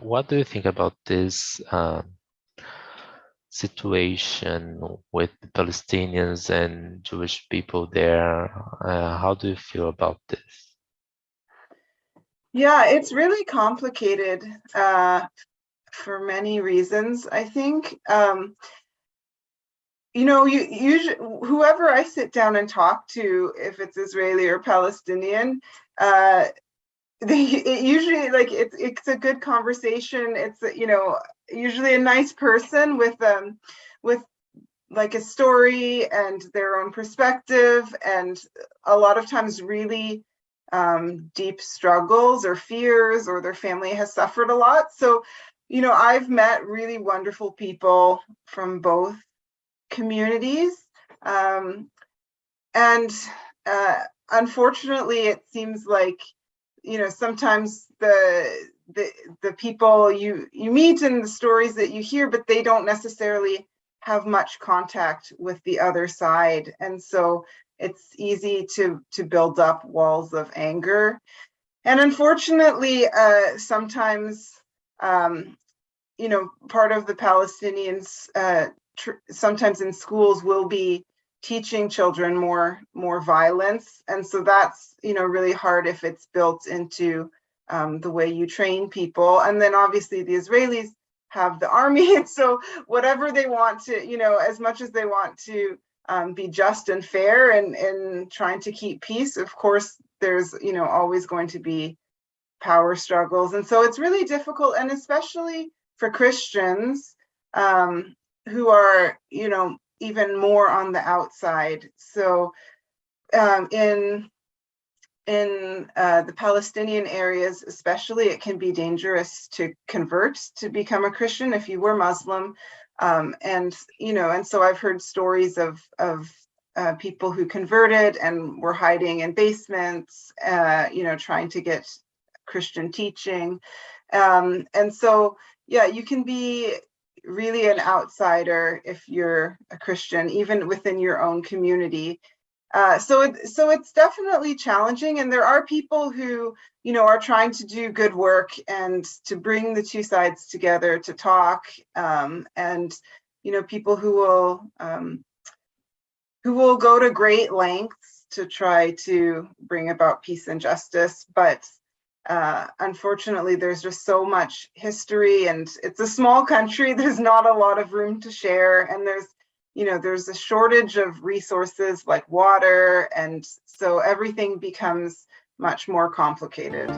what do you think about this situation with the Palestinians and Jewish people there? How do you feel about this? Yeah, it's really complicated for many reasons, I think. You usually, whoever I sit down and talk to, if it's Israeli or Palestinian, it usually, like, it's a good conversation. It's usually a nice person with like a story and their own perspective, and a lot of times really deep struggles or fears, or their family has suffered a lot. So I've met really wonderful people from both communities, and unfortunately it seems like sometimes the people you meet and the stories that you hear, but they don't necessarily have much contact with the other side, and so it's easy to build up walls of anger. And unfortunately, sometimes part of the Palestinians sometimes in schools will be teaching children more violence, and so that's really hard if it's built into the way you train people. And then obviously the Israelis have the army, and so whatever they want to, as much as they want to be just and fair and trying to keep peace, of course there's always going to be power struggles. And so it's really difficult, and especially for Christians who are even more on the outside. So in the Palestinian areas especially, it can be dangerous to convert to become a Christian if you were Muslim. And so I've heard stories of people who converted and were hiding in basements, trying to get Christian teaching. And so, yeah, you can be really an outsider if you're a Christian, even within your own community. So it's definitely challenging, and there are people who are trying to do good work and to bring the two sides together to talk, and people who will go to great lengths to try to bring about peace and justice. But unfortunately, there's just so much history, and it's a small country. There's not a lot of room to share, and there's a shortage of resources like water, and so everything becomes much more complicated.